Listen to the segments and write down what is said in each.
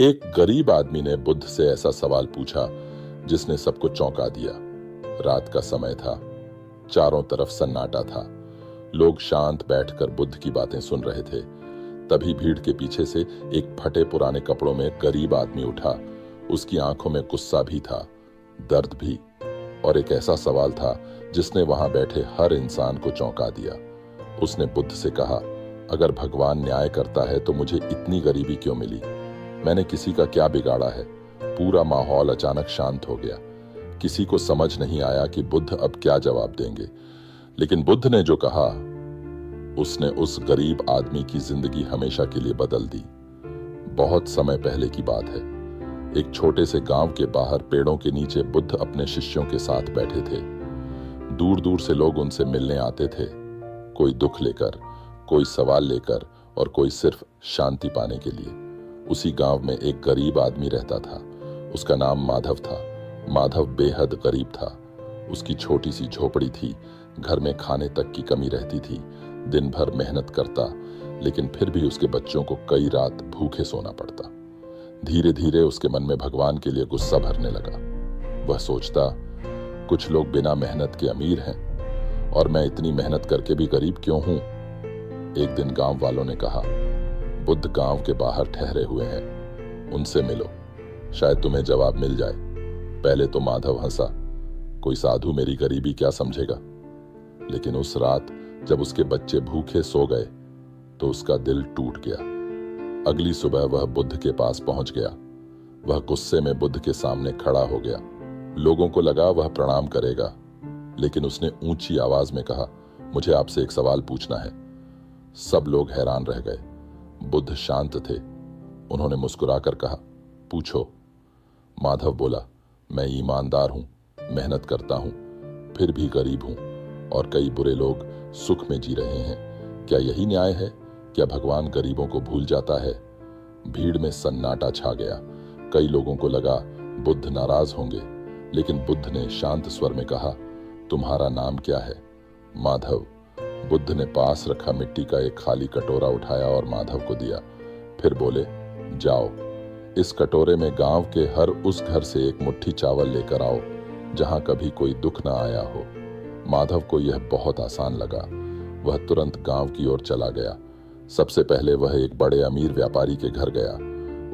एक गरीब आदमी ने बुद्ध से ऐसा सवाल पूछा जिसने सबको चौंका दिया। रात का समय था, चारों तरफ सन्नाटा था। लोग शांत बैठकर बुद्ध की बातें सुन रहे थे। तभी भीड़ के पीछे से एक फटे पुराने कपड़ों में गरीब आदमी उठा। उसकी आंखों में गुस्सा भी था, दर्द भी, और एक ऐसा सवाल था जिसने वहां बैठे हर इंसान को चौंका दिया। उसने बुद्ध से कहा, अगर भगवान न्याय करता है तो मुझे इतनी गरीबी क्यों मिली? मैंने किसी का क्या बिगाड़ा है? पूरा माहौल अचानक शांत हो गया। किसी को समझ नहीं आया कि बुद्ध अब क्या जवाब देंगे। लेकिन बुद्ध ने जो कहा, उसने उस गरीब आदमी की जिंदगी हमेशा के लिए बदल दी। बहुत समय पहले की बात है। एक छोटे से गांव के बाहर पेड़ों के नीचे बुद्ध अपने शिष्यों के साथ बैठे थे। दूर दूर से लोग उनसे मिलने आते थे, कोई दुख लेकर, कोई सवाल लेकर और कोई सिर्फ शांति पाने के लिए। उसी गांव में एक गरीब आदमी रहता था। उसका नाम माधव था। माधव बेहद गरीब था। उसकी छोटी सी झोपड़ी थी, घर में खाने तक की कमी रहती थी। दिन भर मेहनत करता, लेकिन फिर भी उसके बच्चों को कई रात भूखे सोना पड़ता। धीरे धीरे उसके मन में भगवान के लिए गुस्सा भरने लगा। वह सोचता, कुछ लोग बिना मेहनत के अमीर हैं और मैं इतनी मेहनत करके भी गरीब क्यों हूं? एक दिन गांव वालों ने कहा, बुद्ध गांव के बाहर ठहरे हुए हैं, उनसे मिलो, शायद तुम्हें जवाब मिल जाए। पहले तो माधव हंसा, कोई साधु मेरी गरीबी क्या समझेगा? लेकिन उस रात जब उसके बच्चे भूखे सो गए तो उसका दिल टूट गया। अगली सुबह वह बुद्ध के पास पहुंच गया। वह गुस्से में बुद्ध के सामने खड़ा हो गया। लोगों को लगा वह प्रणाम करेगा, लेकिन उसने ऊंची आवाज में कहा, मुझे आपसे एक सवाल पूछना है। सब लोग हैरान रह गए। बुद्ध शांत थे। उन्होंने मुस्कुराकर कहा, पूछो। माधव बोला, मैं ईमानदार हूं, मेहनत करता हूं, फिर भी गरीब हूं और कई बुरे लोग सुख में जी रहे हैं। क्या यही न्याय है? क्या भगवान गरीबों को भूल जाता है? भीड़ में सन्नाटा छा गया। कई लोगों को लगा बुद्ध नाराज होंगे, लेकिन बुद्ध ने शांत स्वर में कहा, तुम्हारा नाम क्या है? माधव। बुद्ध ने पास रखा मिट्टी का एक खाली कटोरा उठाया और माधव को दिया। फिर बोले, जाओ, इस कटोरे में गांव के हर उस घर से एक मुट्ठी चावल लेकर आओ जहां कभी कोई दुख ना आया हो। माधव को यह बहुत आसान लगा। वह तुरंत गांव की ओर चला गया। सबसे पहले वह एक बड़े अमीर व्यापारी के घर गया।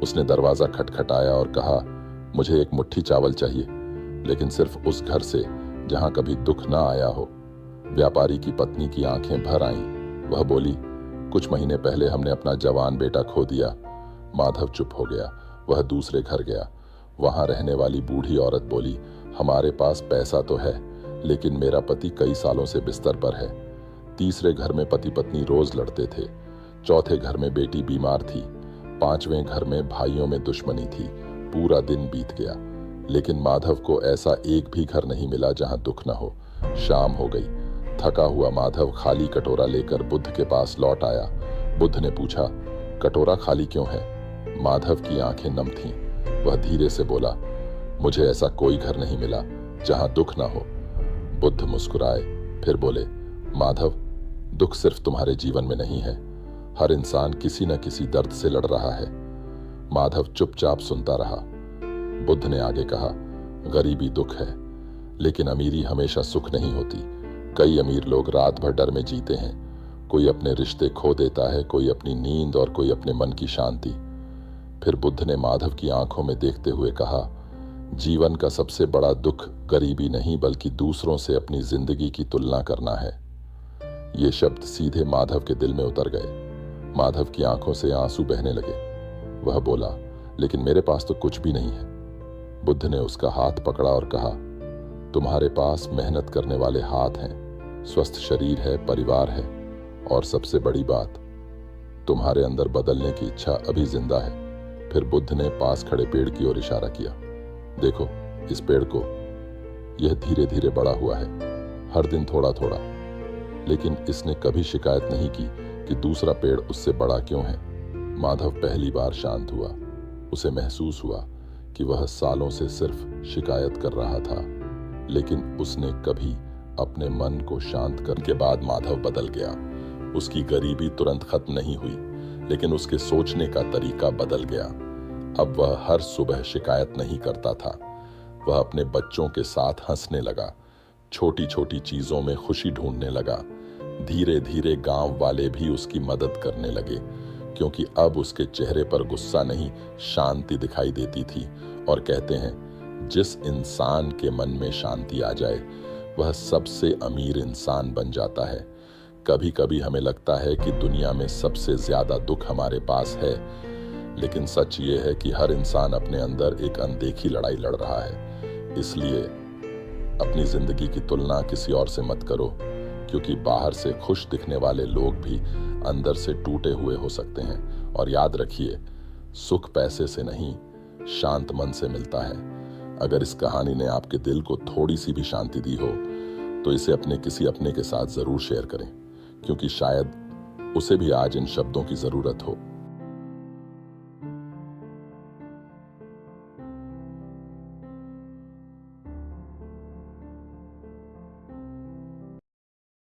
उसने दरवाजा खटखटाया और कहा, मुझे एक मुट्ठी चावल चाहिए, लेकिन सिर्फ उस घर से जहां कभी दुख ना आया हो। व्यापारी की पत्नी की आंखें भर आईं। वह बोली, कुछ महीने पहले हमने अपना जवान बेटा खो दिया। माधव चुप हो गया। वह दूसरे घर गया। वहां रहने वाली बूढ़ी औरत बोली, हमारे पास पैसा तो है, लेकिन मेरा पति कई सालों से बिस्तर पर है। तीसरे घर में पति पत्नी रोज लड़ते थे। चौथे घर में बेटी बीमार थी। पांचवें घर में भाइयों में दुश्मनी थी। पूरा दिन बीत गया, लेकिन माधव को ऐसा एक भी घर नहीं मिला जहां दुख न हो। शाम हो गई। थका हुआ माधव खाली कटोरा लेकर बुद्ध के पास लौट आया। बुद्ध ने पूछा, कटोरा खाली क्यों है? माधव की आंखें नम थीं। वह धीरे से बोला, मुझे ऐसा कोई घर नहीं मिला जहां दुख ना हो। बुद्ध मुस्कुराए, फिर बोले, माधव, दुख सिर्फ तुम्हारे जीवन में नहीं है। हर इंसान किसी न किसी दर्द से लड़ रहा है। माधव चुपचाप सुनता रहा। बुद्ध ने आगे कहा, गरीबी दुख है, लेकिन अमीरी हमेशा सुख नहीं होती। कई अमीर लोग रात भर डर में जीते हैं। कोई अपने रिश्ते खो देता है, कोई अपनी नींद और कोई अपने मन की शांति। फिर बुद्ध ने माधव की आंखों में देखते हुए कहा, जीवन का सबसे बड़ा दुख गरीबी नहीं, बल्कि दूसरों से अपनी जिंदगी की तुलना करना है। ये शब्द सीधे माधव के दिल में उतर गए। माधव की आंखों से आंसू बहने लगे। वह बोला, लेकिन मेरे पास तो कुछ भी नहीं है। बुद्ध ने उसका हाथ पकड़ा और कहा, तुम्हारे पास मेहनत करने वाले हाथ हैं, स्वस्थ शरीर है, परिवार है, और सबसे बड़ी बात, तुम्हारे अंदर बदलने की इच्छा अभी जिंदा है। फिर बुद्ध ने पास खड़े पेड़ की ओर इशारा किया। देखो इस पेड़ को, यह धीरे धीरे बड़ा हुआ है, हर दिन थोड़ा थोड़ा, लेकिन इसने कभी शिकायत नहीं की कि दूसरा पेड़ उससे बड़ा क्यों है। माधव पहली बार शांत हुआ। उसे महसूस हुआ कि वह सालों से सिर्फ शिकायत कर रहा था, लेकिन उसने कभी अपने मन को शांत करने के बाद माधव बदल गया। उसकी गरीबी तुरंत खत्म नहीं हुई, लेकिन उसके सोचने का तरीका बदल गया। अब वह हर सुबह शिकायत नहीं करता था। वह अपने बच्चों के साथ हंसने लगा, छोटी छोटी चीजों में खुशी ढूंढने लगा। धीरे धीरे गांव वाले भी उसकी मदद करने लगे, क्योंकि अब उसके चेहरे पर गुस्सा नहीं, शांति दिखाई देती थी। और कहते हैं, जिस इंसान के मन में शांति आ जाए वह सबसे अमीर इंसान बन जाता है। कभी कभी हमें लगता है कि दुनिया में सबसे ज्यादा दुख हमारे पास है, लेकिन सच ये है कि हर इंसान अपने अंदर एक अनदेखी लड़ाई लड़ रहा है। इसलिए अपनी जिंदगी की तुलना किसी और से मत करो, क्योंकि बाहर से खुश दिखने वाले लोग भी अंदर से टूटे हुए हो सकते हैं। और याद रखिए, सुख पैसे से नहीं, शांत मन से मिलता है। अगर इस कहानी ने आपके दिल को थोड़ी सी भी शांति दी हो तो इसे अपने किसी अपने के साथ जरूर शेयर करें, क्योंकि शायद उसे भी आज इन शब्दों की जरूरत हो।